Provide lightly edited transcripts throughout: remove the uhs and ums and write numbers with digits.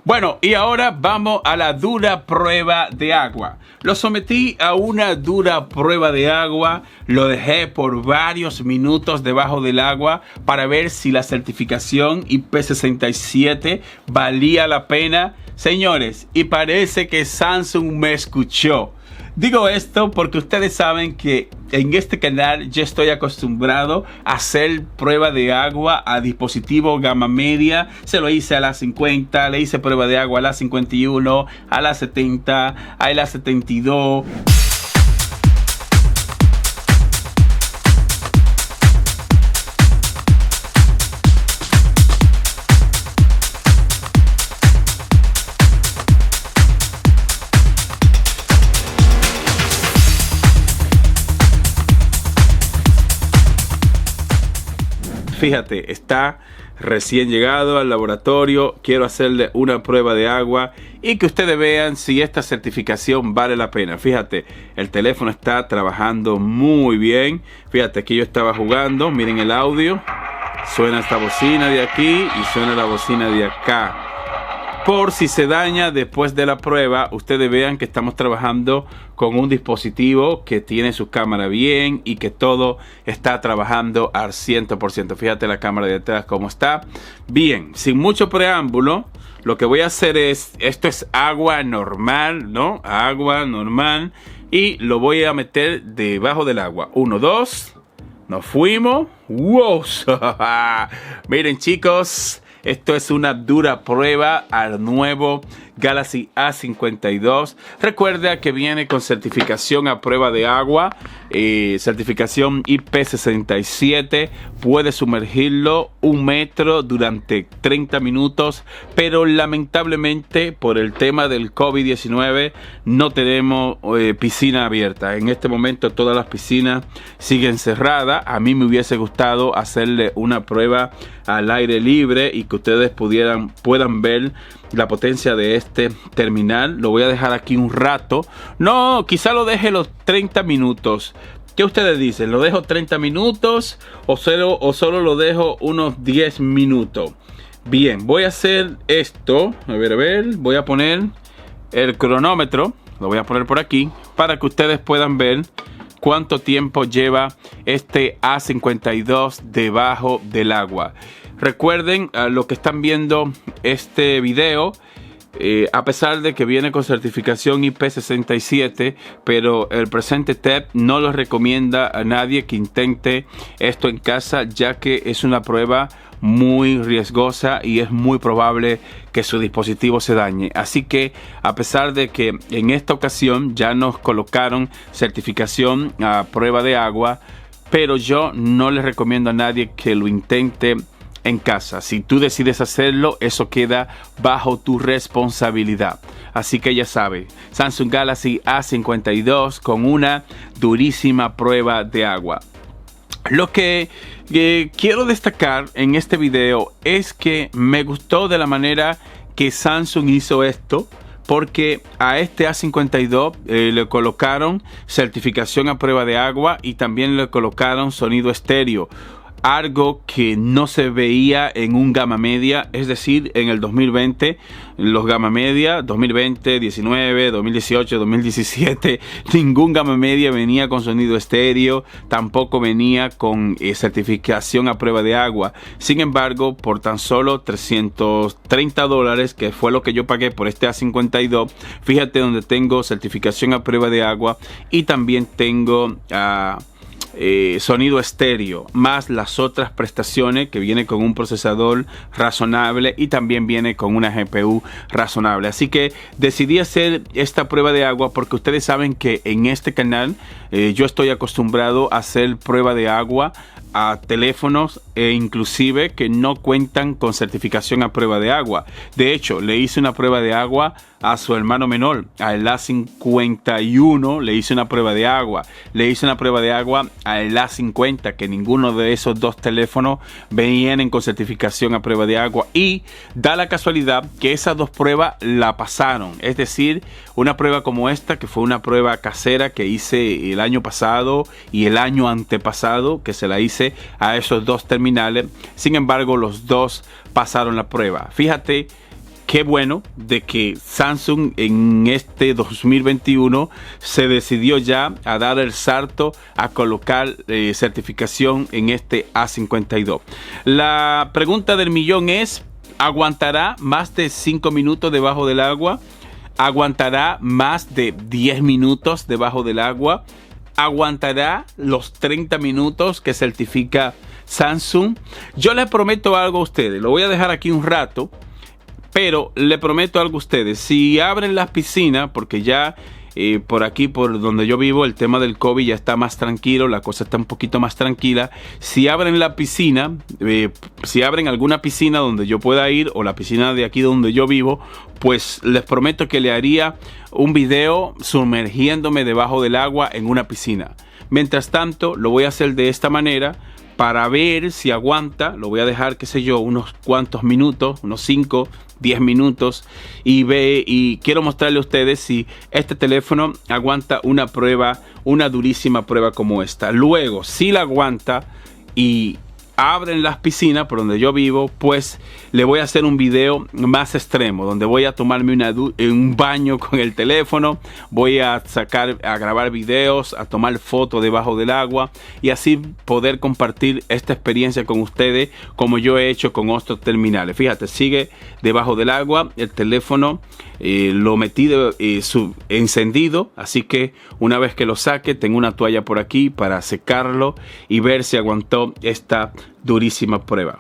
Bueno, y ahora vamos a la dura prueba de agua. Lo sometí a una dura prueba de agua, lo dejé por varios minutos debajo del agua para ver si la certificación IP67 valía la pena. Señores, y parece que Samsung me escuchó. Digo esto porque ustedes saben que en este canal yo estoy acostumbrado a hacer prueba de agua a dispositivos gama media. Se lo hice a la 50, le hice prueba de agua a la 51, a la 70, a la 72. Fíjate, está recién llegado al laboratorio. Quiero hacerle una prueba de agua y que ustedes vean si esta certificación vale la pena. Fíjate, el teléfono está trabajando muy bien. Fíjate, aquí yo estaba jugando. Miren el audio. Suena esta bocina de aquí y suena la bocina de acá. Por si se daña después de la prueba, ustedes vean que estamos trabajando con un dispositivo que tiene su cámara bien y que todo está trabajando al 100%. Fíjate la cámara de atrás cómo está. Bien, sin mucho preámbulo, lo que voy a hacer es, esto es agua normal, ¿no? Agua normal. Y lo voy a meter debajo del agua. 1, 2, nos fuimos. ¡Wow! Miren, chicos. Esto es una dura prueba al nuevo Galaxy A52. Recuerda que viene con certificación a prueba de agua, certificación IP67. Puede sumergirlo 1 metro durante 30 minutos, pero lamentablemente por el tema del COVID-19 no tenemos piscina abierta. En este momento todas las piscinas siguen cerradas. A mí me hubiese gustado hacerle una prueba al aire libre y que ustedes puedan ver la potencia de este terminal. Lo voy a dejar aquí un rato. No, quizá lo deje los 30 minutos. ¿Qué ustedes dicen? ¿Lo dejo 30 minutos o solo lo dejo unos 10 minutos? Bien, voy a hacer esto. A ver. Voy a poner el cronómetro. Lo voy a poner por aquí para que ustedes puedan ver cuánto tiempo lleva este A52 debajo del agua. Recuerden, a los que están viendo este video, a pesar de que viene con certificación IP67, pero el presente TEP no lo recomienda a nadie que intente esto en casa, ya que es una prueba muy riesgosa y es muy probable que su dispositivo se dañe. Así que a pesar de que en esta ocasión ya nos colocaron certificación a prueba de agua, pero yo no les recomiendo a nadie que lo intente en casa. Si tú decides hacerlo, eso queda bajo tu responsabilidad. Así que ya sabes, Samsung Galaxy A52 con una durísima prueba de agua. Lo que quiero destacar en este video es que me gustó de la manera que Samsung hizo esto, porque a este A52 le colocaron certificación a prueba de agua y también le colocaron sonido estéreo. Algo que no se veía en un gama media, es decir, en el 2020, los gama media, 2020, 19, 2018, 2017, ningún gama media venía con sonido estéreo, tampoco venía con certificación a prueba de agua. Sin embargo, por tan solo $330, que fue lo que yo pagué por este A52, fíjate donde tengo certificación a prueba de agua y también tengo sonido estéreo, más las otras prestaciones que viene con un procesador razonable y también viene con una GPU razonable. Así que decidí hacer esta prueba de agua porque ustedes saben que en este canal yo estoy acostumbrado a hacer prueba de agua a teléfonos inclusive que no cuentan con certificación a prueba de agua. De hecho, le hice una prueba de agua a su hermano menor, al A51 le hice una prueba de agua. Le hice una prueba de agua al A50, que ninguno de esos dos teléfonos venían con certificación a prueba de agua. Y da la casualidad que esas dos pruebas la pasaron. Es decir, una prueba como esta, que fue una prueba casera que hice el año pasado y el año antepasado, que se la hice a esos dos terminales. Sin embargo, los dos pasaron la prueba. Fíjate qué bueno de que Samsung en este 2021 se decidió ya a dar el salto a colocar certificación en este A52. La pregunta del millón es, ¿aguantará más de 5 minutos debajo del agua? ¿Aguantará más de 10 minutos debajo del agua? ¿Aguantará los 30 minutos que certifica Samsung? Yo les prometo algo a ustedes, lo voy a dejar aquí un rato, pero le prometo algo a ustedes. Si abren las piscinas, porque ya por aquí, por donde yo vivo, el tema del COVID ya está más tranquilo, la cosa está un poquito más tranquila. Si abren la piscina, si abren alguna piscina donde yo pueda ir, o la piscina de aquí donde yo vivo, pues les prometo que le haría un video sumergiéndome debajo del agua en una piscina. Mientras tanto, lo voy a hacer de esta manera para ver si aguanta. Lo voy a dejar, qué sé yo, unos cuantos minutos, unos 5, 10 minutos, y quiero mostrarle a ustedes si este teléfono aguanta una prueba, una durísima prueba como esta. Luego, si la aguanta y abren las piscinas por donde yo vivo, pues le voy a hacer un video más extremo, donde voy a tomarme un baño con el teléfono, voy a grabar videos, a tomar fotos debajo del agua, y así poder compartir esta experiencia con ustedes como yo he hecho con otros terminales. Fíjate, sigue debajo del agua, el teléfono lo metí encendido, así que una vez que lo saque, tengo una toalla por aquí para secarlo y ver si aguantó esta durísima prueba.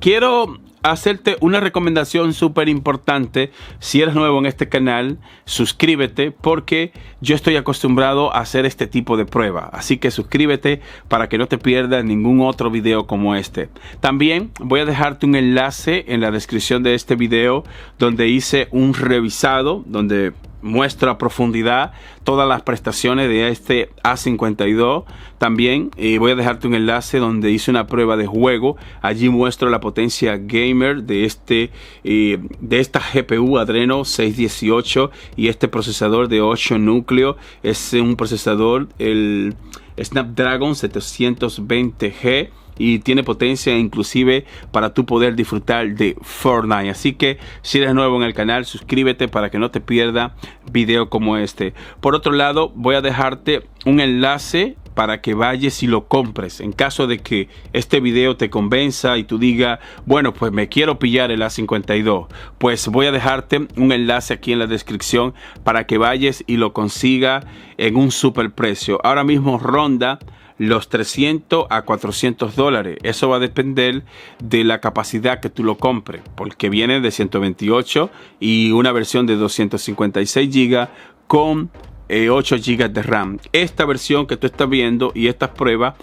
Quiero hacerte una recomendación súper importante. Si eres nuevo en este canal, suscríbete, porque yo estoy acostumbrado a hacer este tipo de prueba. Así que suscríbete para que no te pierdas ningún otro video como este. También voy a dejarte un enlace en la descripción de este video donde hice un revisado, donde muestro a profundidad todas las prestaciones de este A52. También voy a dejarte un enlace donde hice una prueba de juego. Allí muestro la potencia gamer de esta GPU Adreno 618 y este procesador de 8 núcleos. Es un procesador, el Snapdragon 720G, y tiene potencia inclusive para tú poder disfrutar de Fortnite. Así que si eres nuevo en el canal, suscríbete para que no te pierdas video como este. Por otro lado, voy a dejarte un enlace para que vayas y lo compres. En caso de que este video te convenza y tú digas, bueno, pues me quiero pillar el A52, pues voy a dejarte un enlace aquí en la descripción para que vayas y lo consigas en un super precio. Ahora mismo ronda los 300 a 400 dólares. Eso va a depender de la capacidad que tú lo compres, porque viene de 128 y una versión de 256 GB con 8 GB de RAM. Esta versión que tú estás viendo y estas pruebas,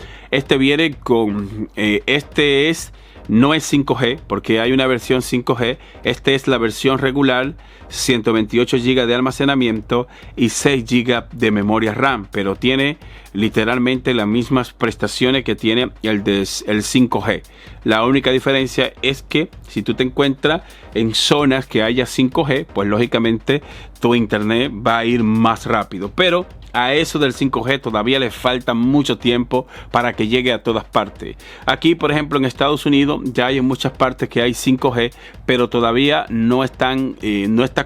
viene con no es 5G, porque hay una versión 5G. Esta es la versión regular, 128 GB de almacenamiento y 6 GB de memoria RAM, pero tiene literalmente las mismas prestaciones que tiene el 5G. La única diferencia es que si tú te encuentras en zonas que haya 5G, pues lógicamente tu internet va a ir más rápido, pero a eso del 5G todavía le falta mucho tiempo para que llegue a todas partes. Aquí, por ejemplo, en Estados Unidos ya hay en muchas partes que hay 5G, pero todavía no está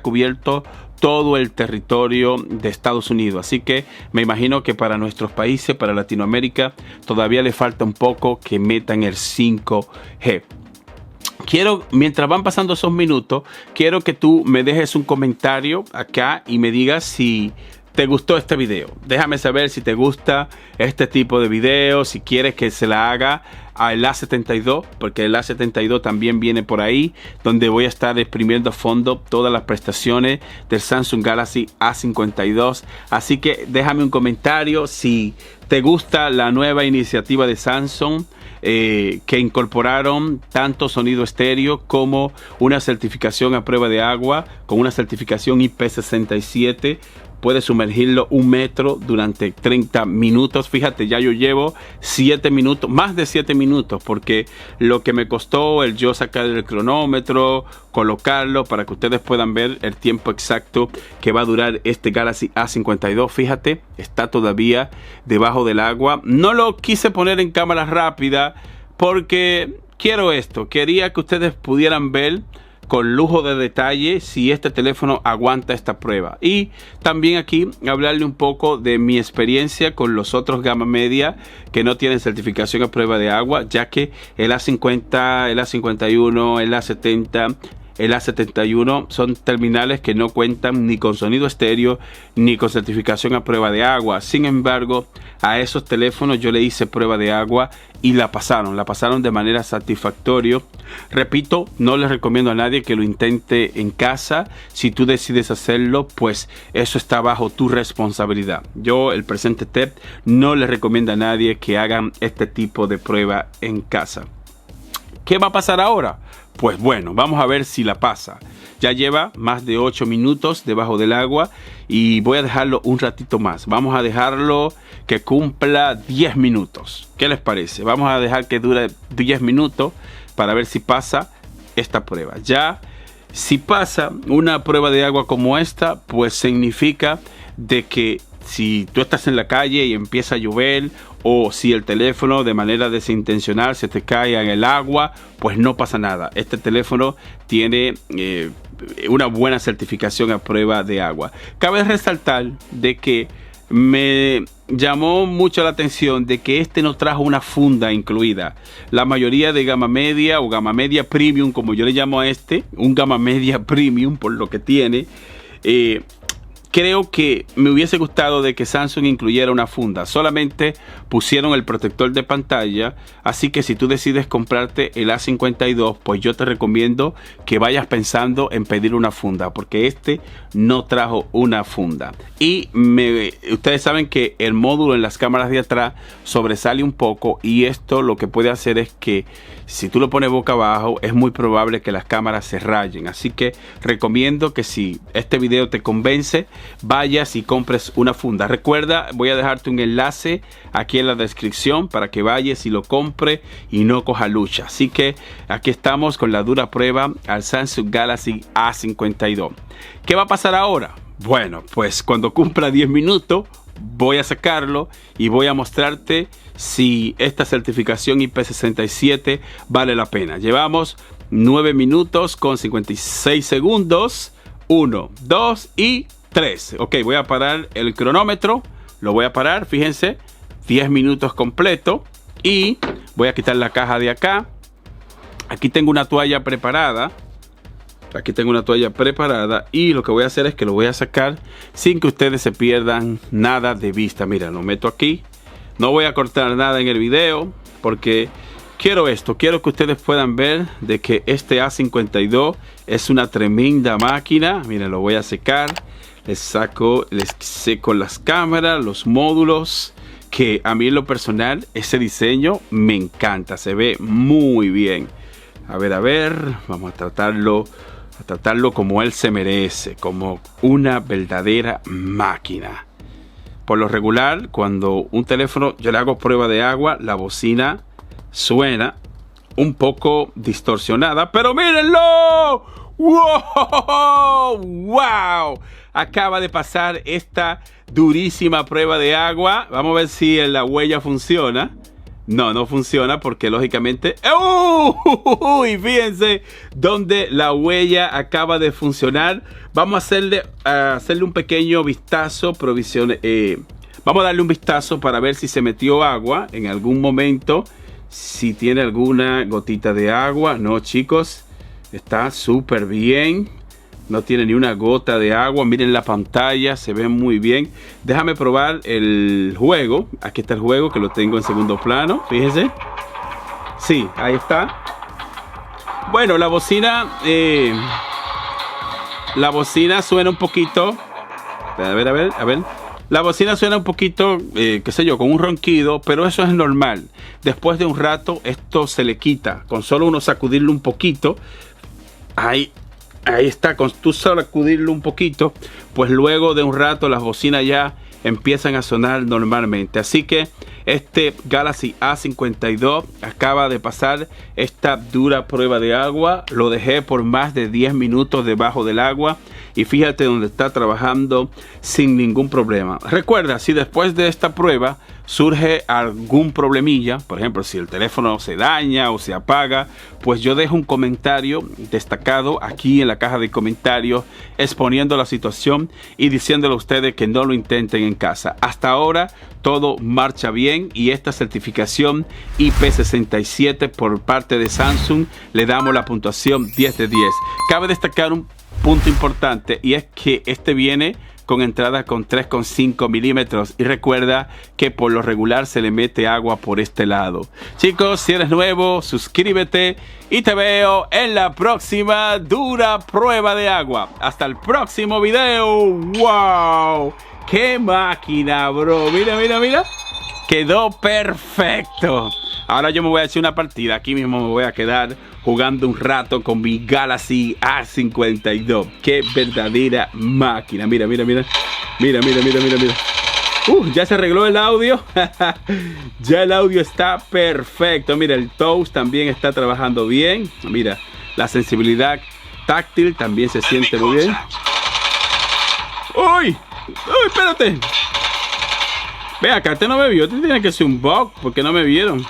cubierto todo el territorio de Estados Unidos. Así que me imagino que para nuestros países, para Latinoamérica, todavía le falta un poco que metan el 5G. Mientras van pasando esos minutos, quiero que tú me dejes un comentario acá y me digas si te gustó este video. Déjame saber si te gusta este tipo de videos, si quieres que se la haga al A72, porque el A72 también viene por ahí, donde voy a estar exprimiendo a fondo todas las prestaciones del Samsung Galaxy A52. Así que déjame un comentario si te gusta la nueva iniciativa de Samsung, que incorporaron tanto sonido estéreo como una certificación a prueba de agua con una certificación IP67. Puedes sumergirlo 1 metro durante 30 minutos. Fíjate, ya yo llevo 7 minutos, más de 7 minutos, porque lo que me costó el yo sacar el cronómetro, colocarlo para que ustedes puedan ver el tiempo exacto que va a durar este Galaxy A52. Fíjate, está todavía debajo del agua. No lo quise poner en cámara rápida porque quería que ustedes pudieran ver con lujo de detalle si este teléfono aguanta esta prueba. Y también aquí hablarle un poco de mi experiencia con los otros gama media que no tienen certificación a prueba de agua, ya que el A50, el A51, el A70, el A71 son terminales que no cuentan ni con sonido estéreo ni con certificación a prueba de agua. Sin embargo, a esos teléfonos yo le hice prueba de agua y la pasaron de manera satisfactoria. Repito, no les recomiendo a nadie que lo intente en casa. Si tú decides hacerlo, pues eso está bajo tu responsabilidad. Yo, el presente tip, no les recomiendo a nadie que hagan este tipo de prueba en casa. ¿Qué va a pasar ahora? Pues bueno, vamos a ver si la pasa. Ya lleva más de 8 minutos debajo del agua y voy a dejarlo un ratito más. Vamos a dejarlo que cumpla 10 minutos. ¿Qué les parece? Vamos a dejar que dure 10 minutos para ver si pasa esta prueba. Ya, si pasa una prueba de agua como esta, pues significa de que si tú estás en la calle y empieza a llover, o si el teléfono de manera desintencional se te cae en el agua, pues no pasa nada. Este teléfono tiene una buena certificación a prueba de agua. Cabe resaltar de que me llamó mucho la atención de que este no trajo una funda incluida. La mayoría de gama media o gama media premium, como yo le llamo a este, un gama media premium por lo que tiene, creo que me hubiese gustado de que Samsung incluyera una funda. Solamente pusieron el protector de pantalla. Así que si tú decides comprarte el A52, pues yo te recomiendo que vayas pensando en pedir una funda, porque este no trajo una funda. Y ustedes saben que el módulo en las cámaras de atrás sobresale un poco, y esto lo que puede hacer es que si tú lo pones boca abajo, es muy probable que las cámaras se rayen. Así que recomiendo que si este video te convence, vayas y compres una funda. Recuerda, voy a dejarte un enlace aquí en la descripción para que vayas y lo compre y no coja lucha. Así que aquí estamos con la dura prueba al Samsung Galaxy A52. ¿Qué va a pasar ahora? Bueno, pues cuando cumpla 10 minutos voy a sacarlo y voy a mostrarte si esta certificación IP67 vale la pena. Llevamos 9 minutos con 56 segundos. 1, 2 y 3. Ok, voy a parar el cronómetro. Lo voy a parar, fíjense, 10 minutos completo. Y voy a quitar la caja de acá. Aquí tengo una toalla preparada. Y lo que voy a hacer es que lo voy a sacar sin que ustedes se pierdan nada de vista. Mira, lo meto aquí. No voy a cortar nada en el video porque quiero que ustedes puedan ver de que este A52 es una tremenda máquina. Miren, lo voy a secar. Les seco las cámaras, los módulos, que a mí en lo personal ese diseño me encanta, se ve muy bien. A ver, vamos a tratarlo como él se merece, como una verdadera máquina. Por lo regular, cuando un teléfono yo le hago prueba de agua, la bocina suena un poco distorsionada, pero mírenlo. ¡Wow! ¡Wow! Acaba de pasar esta durísima prueba de agua. Vamos a ver si la huella funciona. No funciona porque lógicamente... Y fíjense donde la huella acaba de funcionar. Vamos a hacerle un pequeño vistazo provisional. Vamos a darle un vistazo para ver si se metió agua en algún momento. Si tiene alguna gotita de agua. No, chicos. Está súper bien. No tiene ni una gota de agua. Miren la pantalla, se ve muy bien. Déjame probar el juego. Aquí está el juego, que lo tengo en segundo plano. Fíjense. Sí, ahí está. Bueno, la bocina suena un poquito. A ver. La bocina suena un poquito, qué sé yo, con un ronquido, pero eso es normal. Después de un rato, esto se le quita. Con solo uno sacudirlo un poquito. Ahí está, con tú sacudirlo un poquito, pues luego de un rato las bocinas ya empiezan a sonar normalmente. Así que Este Galaxy A52 acaba de pasar esta dura prueba de agua. Lo dejé por más de 10 minutos debajo del agua y fíjate donde está trabajando sin ningún problema. Recuerda, si después de esta prueba surge algún problemilla, por ejemplo, si el teléfono se daña o se apaga, pues yo dejo un comentario destacado aquí en la caja de comentarios exponiendo la situación y diciéndole a ustedes que no lo intenten en casa. Hasta ahora todo marcha bien y esta certificación IP67 por parte de Samsung le damos la puntuación 10 de 10. Cabe destacar un punto importante y es que este viene con entrada con 3,5 milímetros y recuerda que por lo regular se le mete agua por este lado. Chicos, si eres nuevo, suscríbete y te veo en la próxima dura prueba de agua. Hasta el próximo video. ¡Wow! ¡Qué máquina, bro! Mira, mira, mira. Quedó perfecto. Ahora yo me voy a echar una partida. Aquí mismo me voy a quedar jugando un rato con mi Galaxy A52. ¡Qué verdadera máquina! Mira, mira, mira. Mira, mira, mira, mira, mira. Ya se arregló el audio. Ya el audio está perfecto. Mira, el touch también está trabajando bien. Mira, la sensibilidad táctil también se siente muy bien. ¡Uy! ¡Uy, espérate! Ve acá, este no me vio. Este tiene que ser un bug porque no me vieron.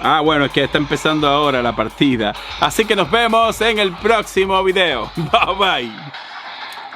Ah, bueno, es que está empezando ahora la partida. Así que nos vemos en el próximo video. Bye bye.